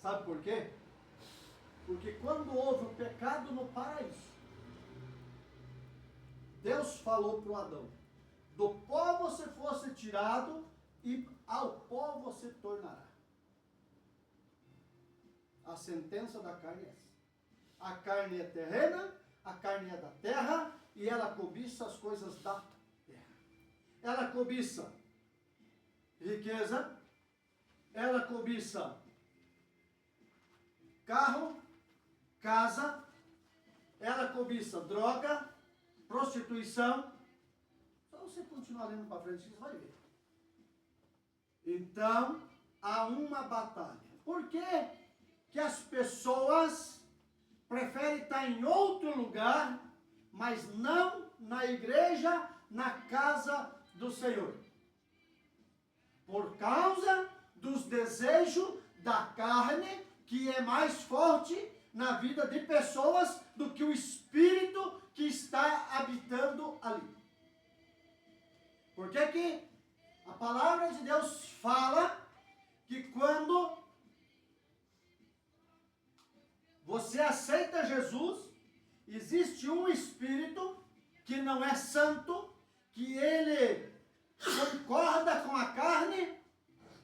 Sabe por quê? Porque quando houve o pecado no paraíso, Deus falou para o Adão: do pó você fosse tirado e ao pó você tornará. A sentença da carne é essa. A carne é terrena, a carne é da terra, e ela cobiça as coisas da terra. Ela cobiça riqueza, ela cobiça carro, casa, ela cobiça droga, prostituição. Só você continuar lendo para frente, você vai ver. Então, há uma batalha. Por que que as pessoas preferem estar em outro lugar, mas não na igreja, na casa do Senhor? Por causa dos desejos da carne, que é mais forte na vida de pessoas do que o Espírito que está habitando ali. Por que que a palavra de Deus fala que quando você aceita Jesus, existe um Espírito que não é santo, que ele concorda com a carne,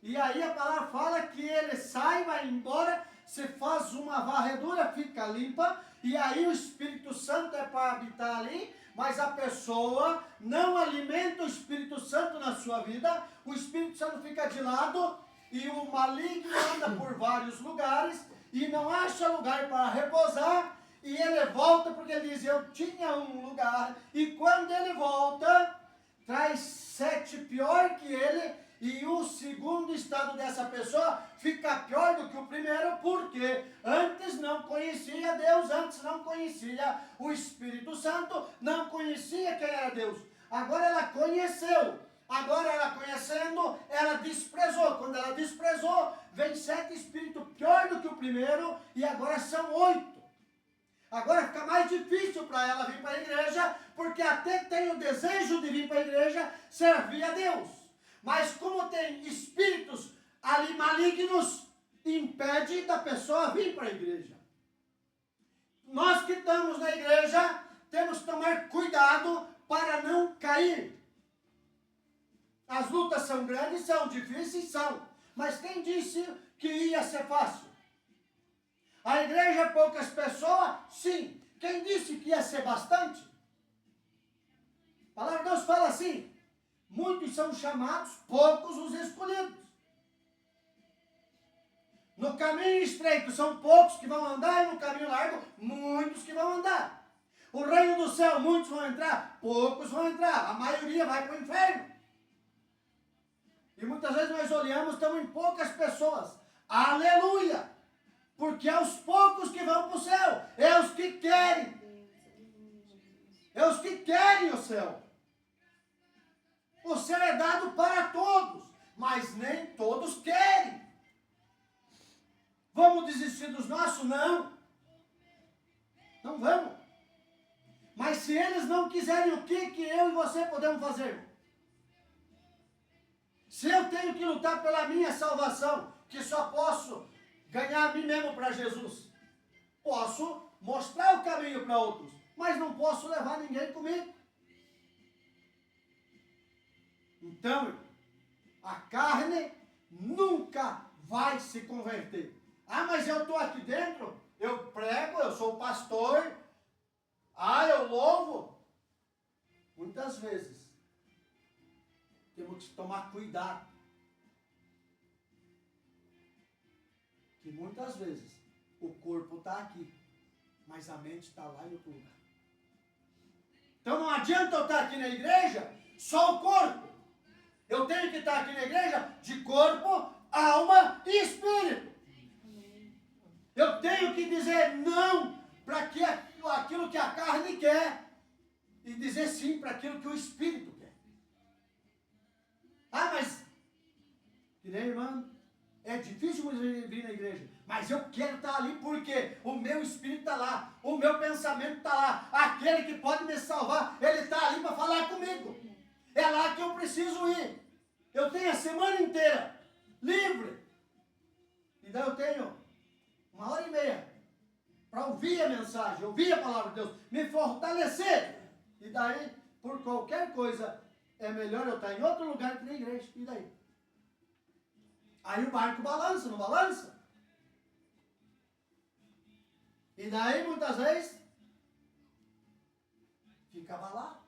e aí a palavra fala que ele sai, vai embora, você faz uma varredura, fica limpa, e aí o Espírito Santo é para habitar ali, mas a pessoa não alimenta o Espírito Santo na sua vida, o Espírito Santo fica de lado, e o maligno anda por vários lugares, e não acha lugar para repousar, e ele volta porque ele diz: eu tinha um lugar, e quando ele volta, traz 7 pior que ele, e o segundo estado dessa pessoa fica pior do que o primeiro, porque antes não conhecia Deus, antes não conhecia o Espírito Santo, não conhecia quem era Deus. Agora ela conheceu, agora ela conhecendo, ela desprezou. Quando ela desprezou, vem 7 espíritos pior do que o primeiro, e agora são 8. Agora fica mais difícil para ela vir para a igreja, porque até tem o desejo de vir para a igreja servir a Deus. Mas como tem espíritos ali malignos, impede da pessoa vir para a igreja. Nós que estamos na igreja, temos que tomar cuidado para não cair. As lutas são grandes, são difíceis, são. Mas quem disse que ia ser fácil? A igreja é poucas pessoas? Sim. Quem disse que ia ser bastante? A palavra de Deus fala assim: muitos são chamados, poucos os escolhidos. No caminho estreito são poucos que vão andar, e no caminho largo, muitos que vão andar. O reino do céu, muitos vão entrar, poucos vão entrar. A maioria vai para o inferno. E muitas vezes nós olhamos, estamos em poucas pessoas. Aleluia! Porque é os poucos que vão para o céu. É os que querem. É os que querem o céu. O céu é dado para todos, mas nem todos querem. Vamos desistir dos nossos? Não. Não vamos. Mas se eles não quiserem, o que eu e você podemos fazer? Se eu tenho que lutar pela minha salvação, que só posso ganhar a mim mesmo para Jesus, posso mostrar o caminho para outros, mas não posso levar ninguém comigo. Então, a carne nunca vai se converter. Ah, mas eu estou aqui dentro, eu prego, eu sou pastor, eu louvo. Muitas vezes, temos que tomar cuidado. Que muitas vezes, o corpo está aqui, mas a mente está lá em outro lugar. Então não adianta eu estar aqui na igreja, só o corpo. Eu tenho que estar aqui na igreja de corpo, alma e espírito. Eu tenho que dizer não para aquilo que a carne quer e dizer sim para aquilo que o espírito quer. Ah, mas, que nem irmã, é difícil vir na igreja, mas eu quero estar ali porque o meu espírito está lá, o meu pensamento está lá, aquele que pode me salvar, ele está ali para falar comigo. É lá que eu preciso ir. Eu tenho a semana inteira livre. Então eu tenho ouvir a mensagem, ouvir a palavra de Deus, me fortalecer. E daí, por qualquer coisa, é melhor eu estar em outro lugar que na igreja. E daí? Aí o barco balança, não balança? E daí, muitas vezes, fica abalado.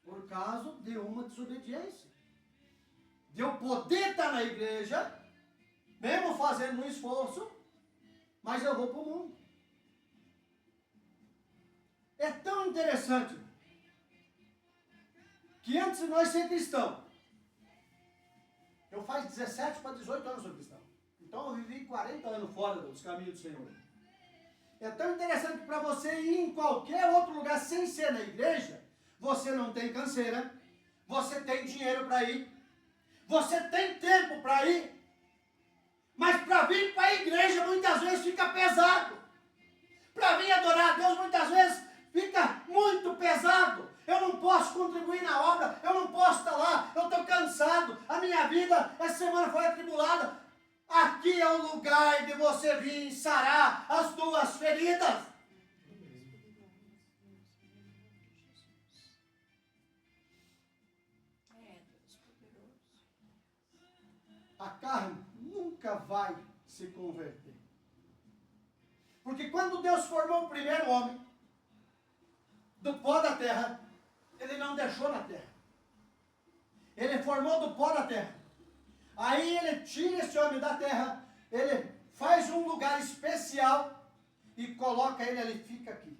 Por causa de uma desobediência. De eu poder estar na igreja, mesmo fazendo um esforço, mas eu vou para o mundo. É tão interessante que antes de nós ser cristão, eu faz 17 para 18 anos sou cristão. Então eu vivi 40 anos fora dos caminhos do Senhor. É tão interessante que para você ir em qualquer outro lugar sem ser na igreja, você não tem canseira, você tem dinheiro para ir, você tem tempo para ir, mas para vir para a igreja muitas vezes fica pesado. Para vir adorar a Deus muitas vezes fica muito pesado. Eu não posso contribuir na obra, eu não posso estar lá, eu estou cansado, a minha vida essa semana foi atribulada. Aqui é o lugar de você vir sarar as tuas feridas. A carne nunca vai se converter. Porque quando Deus formou o primeiro homem, do pó da terra, Ele não deixou na terra. Ele formou do pó da terra. Aí Ele tira esse homem da terra, Ele faz um lugar especial e coloca ele ali, fica aqui.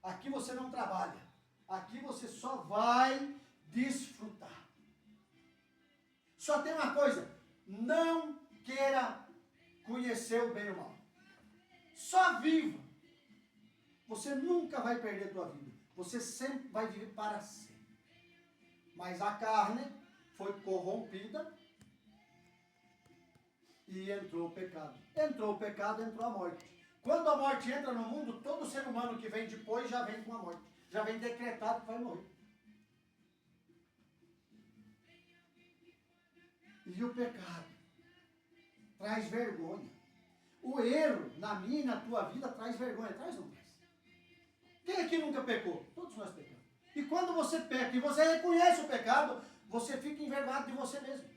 Aqui você não trabalha. Aqui você só vai desfrutar. Só tem uma coisa, não queira conhecer o bem e o mal. Só viva. Você nunca vai perder a tua vida. Você sempre vai viver para sempre. Mas a carne foi corrompida e entrou o pecado. Entrou o pecado, entrou a morte. Quando a morte entra no mundo, todo ser humano que vem depois já vem com a morte. Já vem decretado que vai morrer. E o pecado traz vergonha. O erro na minha e na tua vida traz vergonha. Traz ou não traz? Quem aqui nunca pecou? Todos nós pecamos. E quando você peca e você reconhece o pecado, você fica envergonhado de você mesmo.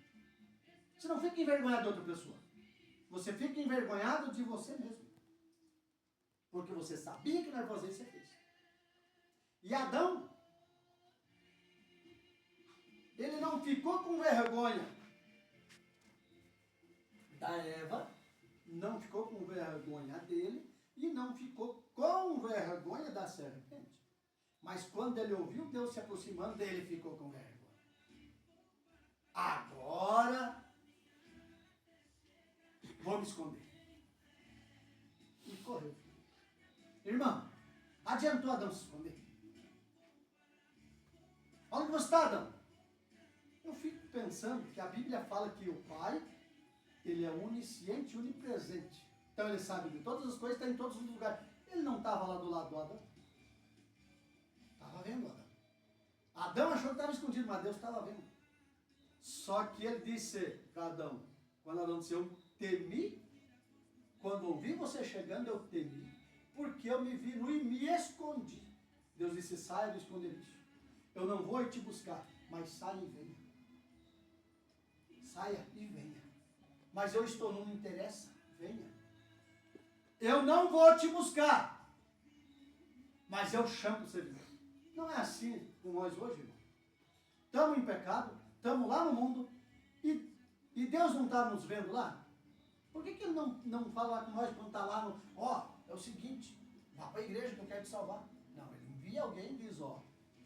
Você não fica envergonhado de outra pessoa. Você fica envergonhado de você mesmo. Porque você sabia que não era fazer e você fez. E Adão, ele não ficou com vergonha da Eva, não ficou com vergonha dele e não ficou com vergonha da serpente. Mas quando ele ouviu Deus se aproximando dele, ficou com vergonha. Agora vou me esconder. E correu. Irmão, adiantou Adão se esconder? Onde você está, Adão? Eu fico pensando que a Bíblia fala que o Pai, Ele é onisciente e onipresente. Então Ele sabe de todas as coisas, está em todos os lugares. Ele não estava lá do lado do Adão? Estava vendo Adão. Adão achou que estava escondido, mas Deus estava vendo. Só que Ele disse para Adão, quando Adão disse, eu temi, quando ouvi você chegando, eu temi, porque eu me vi nu e me escondi. Deus disse, saia do esconderijo. Eu não vou te buscar, mas saia e venha. Saia e venha. Mas eu estou, não me interessa, venha. Eu não vou te buscar, mas eu chamo você de novo. Não é assim com nós hoje, irmão. Estamos em pecado, estamos lá no mundo, e Deus não está nos vendo lá? Por que Ele não fala lá com nós quando está lá no... é o seguinte, vá para a igreja que eu quero te salvar. Não, Ele envia alguém e diz,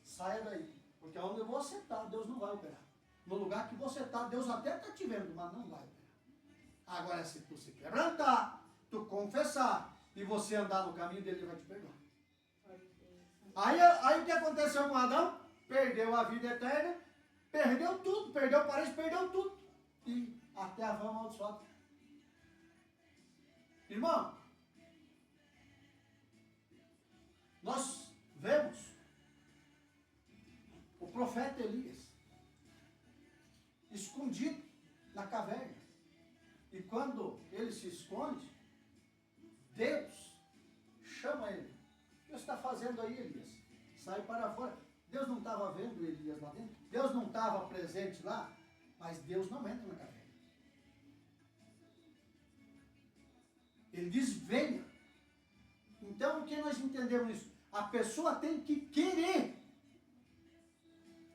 saia daí. Porque onde você está, Deus não vai operar. No lugar que você está, Deus até está te vendo, mas não vai operar. Agora, se tu se quebrantar, tu confessar, e você andar no caminho dele, Ele vai te perdoar. Aí o que aconteceu com Adão? Perdeu a vida eterna, perdeu tudo, perdeu o paraíso, perdeu tudo. E até a fama amaldiçoada. Irmão, nós vemos o profeta Elias escondido na caverna. E quando ele se esconde, Deus chama ele. O que você está fazendo aí, Elias? Sai para fora. Deus não estava vendo Elias lá dentro? Deus não estava presente lá? Mas Deus não entra na caverna. Ele diz, venha. Então, o que nós entendemos nisso? A pessoa tem que querer.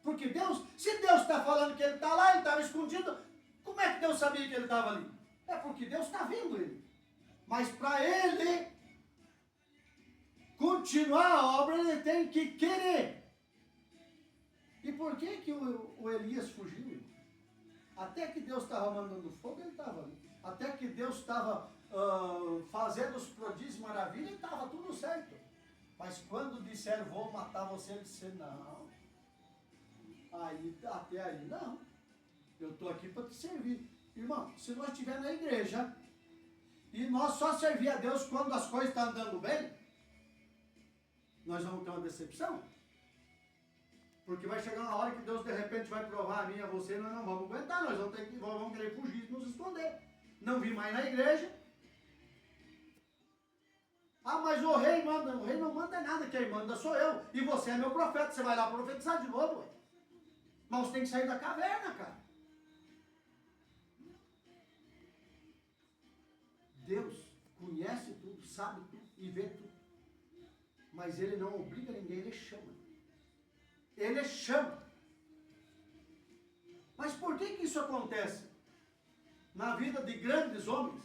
Porque Deus, se Deus está falando que ele está lá, ele estava escondido, como é que Deus sabia que ele estava ali? É porque Deus está vendo ele. Mas para ele continuar a obra, ele tem que querer. E por que o Elias fugiu? Até que Deus estava mandando fogo, ele estava ali. Até que Deus estava fazendo os prodígios e maravilhas, estava tudo certo. Mas quando disseram, vou matar você, ele disse, não. Aí, até aí, não. Eu estou aqui para te servir. Irmão, se nós estivermos na igreja e nós só servir a Deus quando as coisas estão andando bem, nós vamos ter uma decepção. Porque vai chegar uma hora que Deus de repente vai provar a mim e a você, nós não vamos aguentar, nós vamos querer fugir e nos esconder. Não vir mais na igreja. Ah, mas o rei manda. O rei não manda nada, quem manda sou eu. E você é meu profeta, você vai lá profetizar de novo. Ué. Mas você tem que sair da caverna, cara. Deus conhece tudo, sabe tudo e vê tudo. Mas Ele não obriga ninguém, Ele chama. Ele chama. Mas por que isso acontece? Na vida de grandes homens,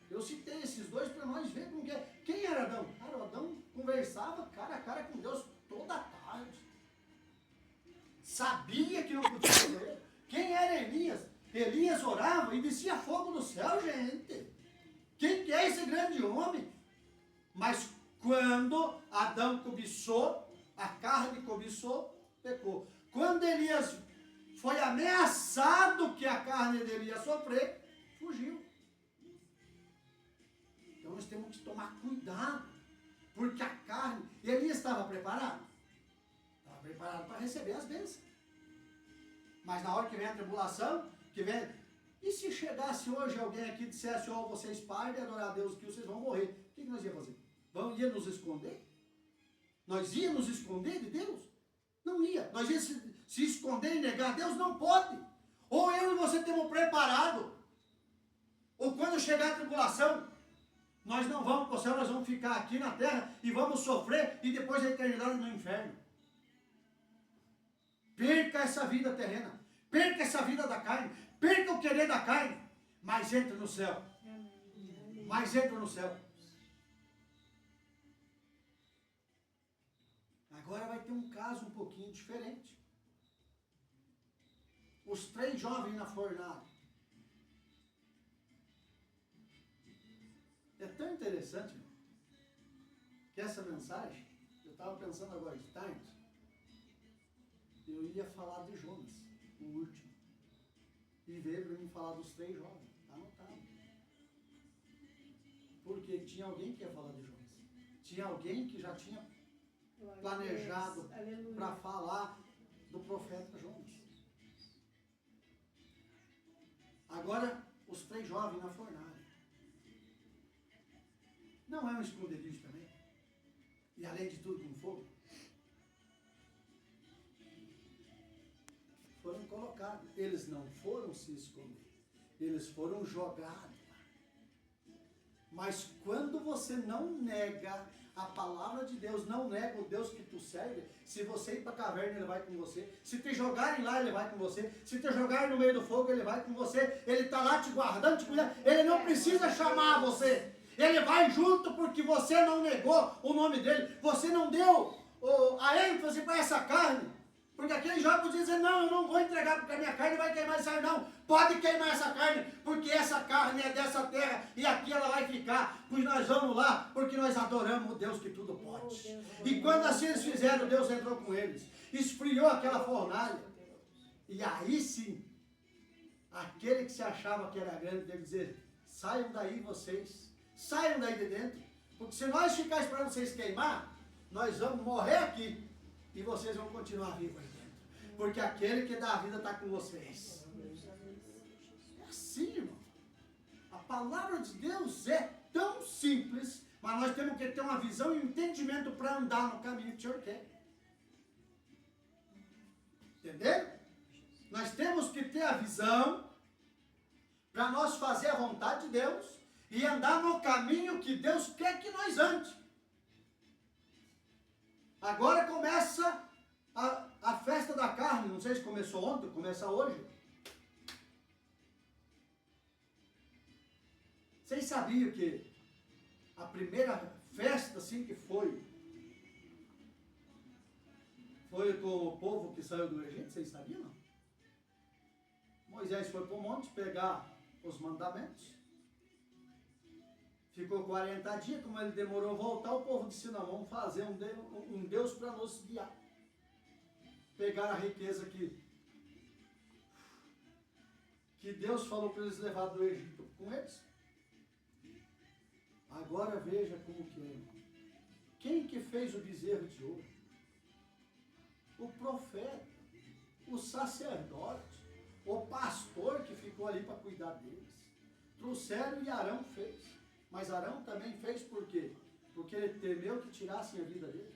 eu citei esses dois para nós ver como que é. Quem era Adão? Cara, o Adão conversava cara a cara com Deus toda tarde. Sabia que não podia fazer. Quem era Elias? Elias orava e descia fogo do céu, gente. Quem que é esse grande homem? Mas quando Adão cobiçou, a carne cobiçou, pecou. Quando Elias foi ameaçado que a carne dele ia sofrer, fugiu. Então nós temos que tomar cuidado, porque a carne, Elias estava preparado? Estava preparado para receber as bênçãos. Mas na hora que vem a tribulação, que vem... E se chegasse hoje alguém aqui e dissesse, ó, vocês parem de adorar a Deus que vocês vão morrer, o que nós íamos fazer? Ia nos esconder? Nós íamos nos esconder de Deus? Não ia. Nós íamos se esconder e negar a Deus? Não pode. Ou eu e você temos preparado, ou quando chegar a tribulação, nós não vamos para o céu, nós vamos ficar aqui na terra e vamos sofrer e depois a eternidade no inferno. Perca essa vida terrena, perca essa vida da carne, perca o querer da carne, mas entra no céu. Mas entra no céu. Agora vai ter um caso um pouquinho diferente. Os 3 jovens na fornalha. É tão interessante, irmão, que essa mensagem, eu estava pensando agora de tarde, eu ia falar de Jonas, o último. E veio para mim falar dos 3 jovens. Está anotado. Porque tinha alguém que ia falar de Jonas. Tinha alguém que já tinha planejado para falar do profeta Jonas. Agora, os 3 jovens na fornalha. Não é um esconderijo também? E além de tudo, com fogo? Foram colocados. Eles não foram se esconder. Eles foram jogados lá. Mas quando você não nega a palavra de Deus, não nega o Deus que tu serve, se você ir para a caverna, ele vai com você. Se te jogarem lá, ele vai com você. Se te jogarem no meio do fogo, ele vai com você. Ele está lá te guardando, te cuidando. Ele não precisa chamar você. Ele vai junto porque você não negou o nome dele. Você não deu a ênfase para essa carne. Porque aquele jovem podia dizer, não, eu não vou entregar porque a minha carne vai queimar essa carne. Não, pode queimar essa carne, porque essa carne é dessa terra e aqui ela vai ficar. Pois nós vamos lá, porque nós adoramos o Deus que tudo pode. E quando assim eles fizeram, Deus entrou com eles. Esfriou aquela fornalha. E aí sim, aquele que se achava que era grande deve dizer, saiam daí vocês. Saiam daí de dentro. Porque se nós ficar esperando vocês queimar, nós vamos morrer aqui. E vocês vão continuar vivos aí dentro. Porque aquele que dá a vida está com vocês. É assim, irmão. A palavra de Deus é tão simples, Mas nós temos que ter uma visão e um entendimento para andar no caminho que o Senhor quer. Entendeu? Nós temos que ter a visão para nós fazer a vontade de Deus e andar no caminho que Deus quer que nós ande. Agora começa a festa da carne, não sei se começou ontem, começa hoje. Vocês sabiam que a primeira festa assim que foi com o povo que saiu do Egito? Vocês sabiam, não? Moisés foi para o monte pegar os mandamentos. Ficou 40 dias, como ele demorou a voltar, o povo disse, não, vamos fazer um Deus para nos guiar. Pegaram a riqueza que Deus falou para eles levar do Egito com eles. Agora veja como que é. Quem que fez o bezerro de ouro? O profeta, o sacerdote, o pastor que ficou ali para cuidar deles. Trouxeram e Arão fez. Mas Arão também fez por quê? Porque ele temeu que tirassem a vida dele.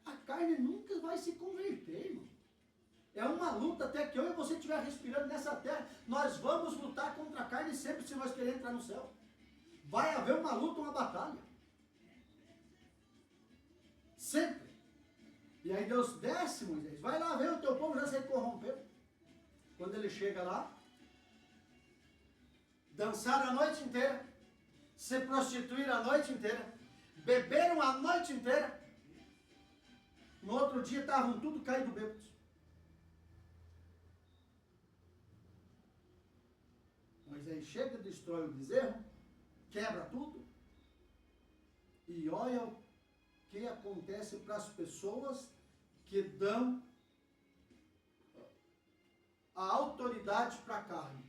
A carne nunca vai se converter, irmão. É uma luta até que eu e você estiver respirando nessa terra. Nós vamos lutar contra a carne sempre se nós queremos entrar no céu. Vai haver uma luta, uma batalha. Sempre. E aí Deus desce, Moisés. Vai lá ver, o teu povo já se corrompeu. Quando ele chega lá, dançaram a noite inteira, se prostituíram a noite inteira, beberam a noite inteira. No outro dia estavam tudo caído bêbados. Moisés chega, destrói o bezerro, quebra tudo. E olha o que acontece para as pessoas que dão a autoridade para a carne.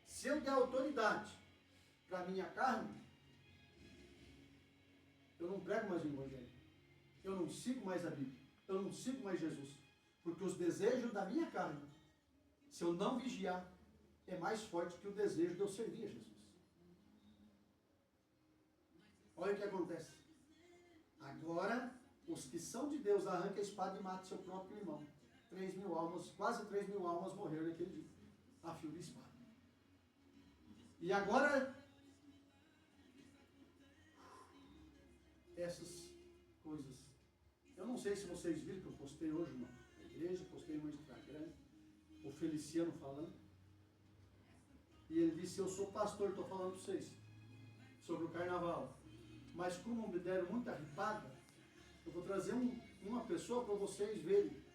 Se eu der autoridade para a minha carne, eu não prego mais o Evangelho. Eu não sigo mais a Bíblia. Eu não sigo mais Jesus. Porque os desejos da minha carne, se eu não vigiar, é mais forte que o desejo de eu servir a Jesus. Olha o que acontece. Agora, os que são de Deus arrancam a espada e matam seu próprio irmão. 3.000 almas, quase 3.000 almas morreram naquele dia, a fio de espada. E agora, essas coisas. Eu não sei se vocês viram que eu postei hoje na igreja, postei no Instagram, o Feliciano falando. E ele disse, eu sou pastor, estou falando para vocês, sobre o carnaval. Mas como me deram muita ripada, eu vou trazer uma pessoa para vocês verem